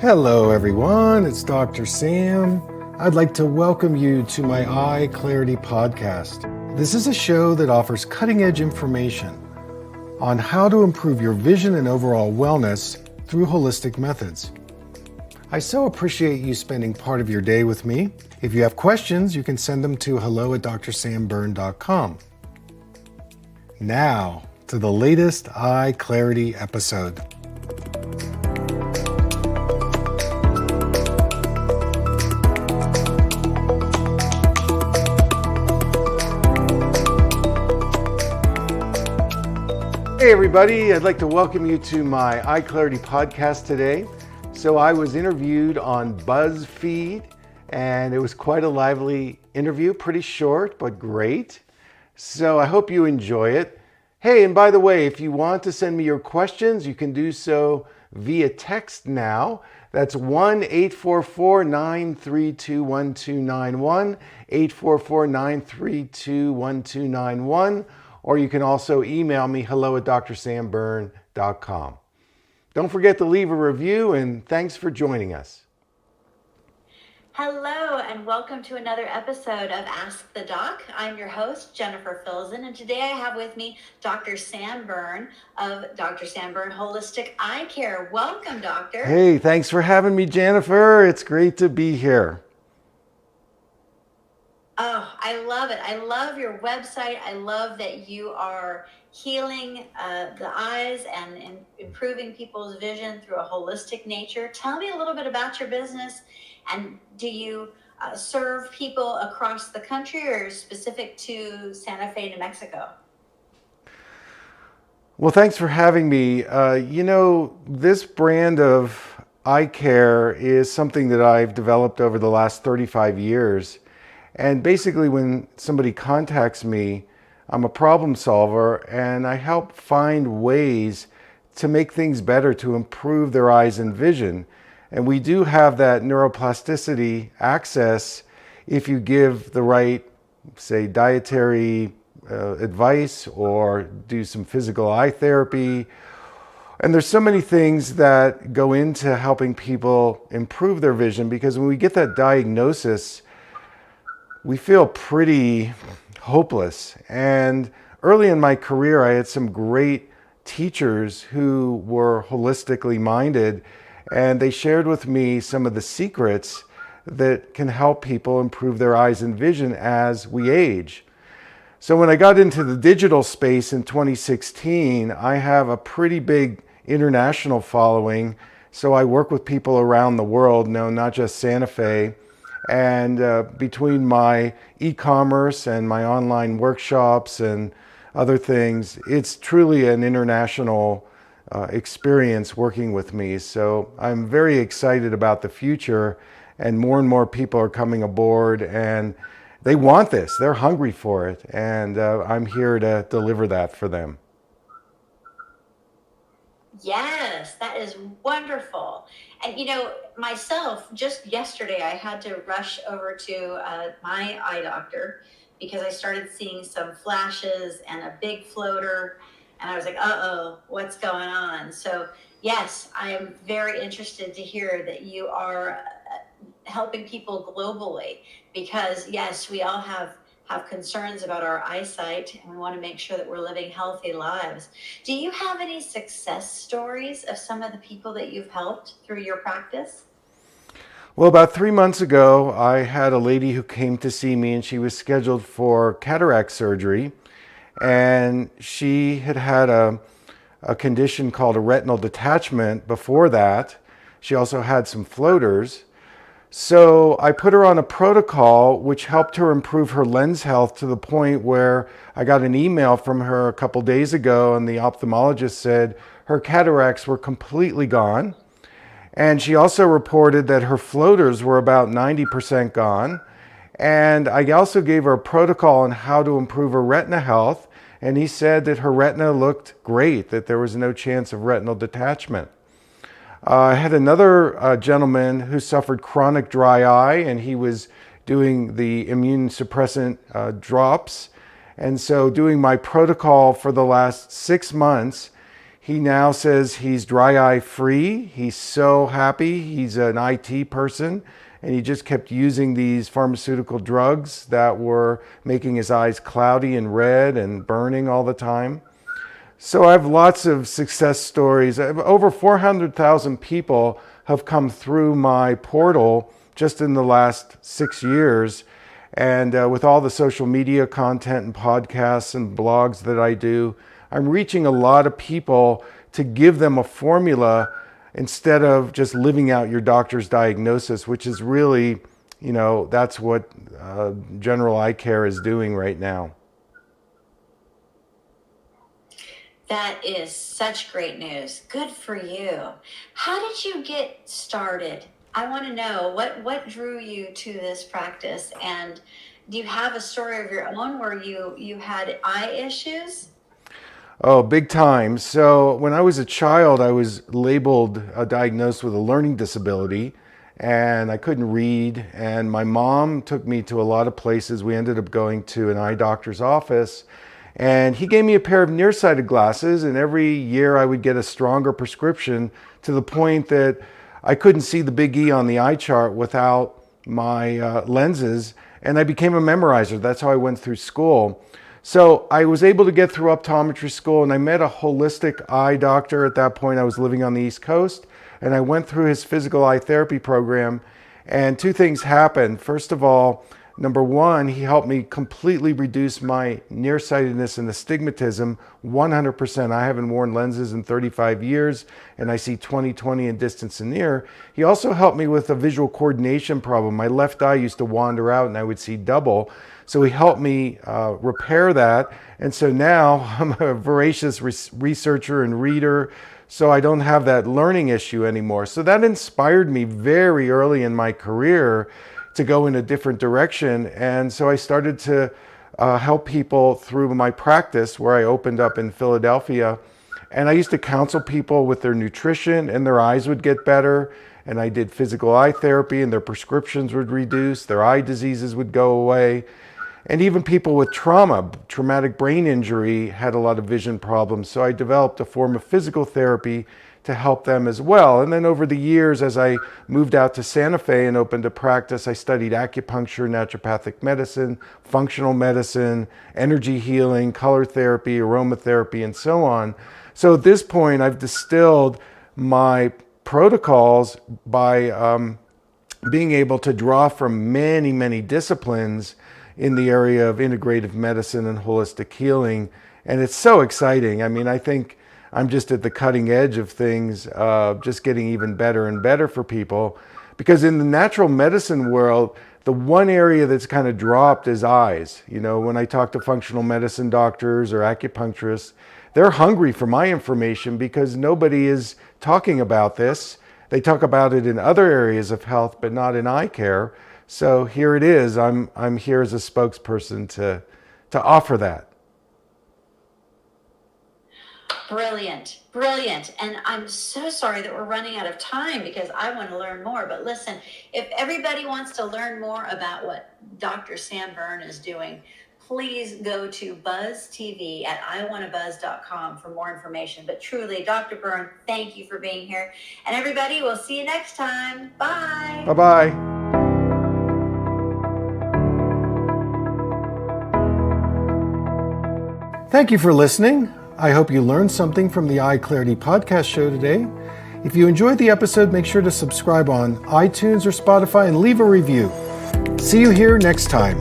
Hello everyone, it's Dr. Sam. I'd like to welcome you to my EyeClarity podcast. This is a show that offers cutting-edge information on how to improve your vision and overall wellness through holistic methods. I so appreciate you spending part of your day with me. If you have questions, you can send them to hello@drsamberne.com. Now, to the latest EyeClarity episode. Hey everybody, I'd like to welcome you to my EyeClarity podcast today. So I was interviewed on Buzzfeed and it was quite a lively interview, pretty short but great. So I hope you enjoy it. Hey, and by the way, if you want to send me your questions, you can do so via text now. That's 1-844-932-1291, 844-932-1291. Or you can also email me, hello@drsamberne.com. Don't forget to leave a review, and thanks for joining us. Hello, and welcome to another episode of Ask the Doc. I'm your host, Jennifer Filzen, and today I have with me Dr. Sam Berne of Dr. Sam Berne Holistic Eye Care. Welcome, Doctor. Hey, thanks for having me, Jennifer. It's great to be here. Oh, I love it. I love your website. I love that you are healing the eyes and improving people's vision through a holistic nature. Tell me a little bit about your business, and do you serve people across the country or specific to Santa Fe, New Mexico? Well, thanks for having me. This brand of eye care is something that I've developed over the last 35 years. And basically, when somebody contacts me, I'm a problem solver and I help find ways to make things better, to improve their eyes and vision. And we do have that neuroplasticity access if you give the right, say, dietary advice or do some physical eye therapy. And there's so many things that go into helping people improve their vision, because when we get that diagnosis, we feel pretty hopeless. And early in my career, I had some great teachers who were holistically minded, and they shared with me some of the secrets that can help people improve their eyes and vision as we age. So when I got into the digital space in 2016, I have a pretty big international following. So I work with people around the world, not just Santa Fe. And between my e-commerce and my online workshops and other things, it's truly an international experience working with me. So I'm very excited about the future, and more people are coming aboard, and they want this. They're hungry for it, and I'm here to deliver that for them. Yes, that is wonderful. And myself, just yesterday, I had to rush over to my eye doctor because I started seeing some flashes and a big floater. And I was like, uh-oh, what's going on? So yes, I am very interested to hear that you are helping people globally, because yes, we all have concerns about our eyesight, and we want to make sure that we're living healthy lives. Do you have any success stories of some of the people that you've helped through your practice? Well, about 3 months ago, I had a lady who came to see me, and she was scheduled for cataract surgery. And she had had a condition called a retinal detachment before that. She also had some floaters. So I put her on a protocol which helped her improve her lens health to the point where I got an email from her a couple days ago, and the ophthalmologist said her cataracts were completely gone. And she also reported that her floaters were about 90% gone. And I also gave her a protocol on how to improve her retina health. And he said that her retina looked great, that there was no chance of retinal detachment. I had another gentleman who suffered chronic dry eye, and he was doing the immune suppressant drops. And so doing my protocol for the last 6 months, He now says he's dry eye free. He's so happy. He's an IT person, and he just kept using these pharmaceutical drugs that were making his eyes cloudy and red and burning all the time. So I have lots of success stories. Over 400,000 people have come through my portal just in the last 6 years. And with all the social media content and podcasts and blogs that I do, I'm reaching a lot of people to give them a formula instead of just living out your doctor's diagnosis, which is really, that's what general eye care is doing right now. That is such great news. Good for you. How did you get started? I want to know what drew you to this practice, and do you have a story of your own where you had eye issues? Oh, big time. So when I was a child, I was labeled, diagnosed with a learning disability, and I couldn't read. And my mom took me to a lot of places. We ended up going to an eye doctor's office, and he gave me a pair of nearsighted glasses. And every year I would get a stronger prescription to the point that I couldn't see the big E on the eye chart without my lenses. And I became a memorizer. That's how I went through school. So I was able to get through optometry school, and I met a holistic eye doctor. At that point, I was living on the East Coast, and I went through his physical eye therapy program. And two things happened. First of all, number one, he helped me completely reduce my nearsightedness and astigmatism 100%. I haven't worn lenses in 35 years, and I see 20/20 in distance and near. He also helped me with a visual coordination problem. My left eye used to wander out and I would see double. So he helped me repair that. And so now I'm a voracious researcher and reader, so I don't have that learning issue anymore. So that inspired me very early in my career to go in a different direction. And so I started to help people through my practice, where I opened up in Philadelphia. And I used to counsel people with their nutrition, and their eyes would get better. And I did physical eye therapy, and their prescriptions would reduce, their eye diseases would go away. And even people with traumatic brain injury, had a lot of vision problems. So I developed a form of physical therapy to help them as well. And then over the years, as I moved out to Santa Fe and opened a practice, I studied acupuncture, naturopathic medicine, functional medicine, energy healing, color therapy, aromatherapy, and so on. So at this point, I've distilled my protocols by being able to draw from many, many disciplines in the area of integrative medicine and holistic healing. And it's so exciting. I mean, I think I'm just at the cutting edge of things, just getting even better and better for people. Because in the natural medicine world, the one area that's kind of dropped is eyes. When I talk to functional medicine doctors or acupuncturists, they're hungry for my information because nobody is talking about this. They talk about it in other areas of health, but not in eye care. So here it is. I'm here as a spokesperson to offer that. Brilliant. And I'm so sorry that we're running out of time because I want to learn more. But listen, if everybody wants to learn more about what Dr. Sam Berne is doing, please go to Buzz TV at iwantabuzz.com for more information. But truly, Dr. Berne, thank you for being here. And everybody, we'll see you next time. Bye. Bye-bye. Thank you for listening. I hope you learned something from the EyeClarity podcast show today. If you enjoyed the episode, make sure to subscribe on iTunes or Spotify and leave a review. See you here next time.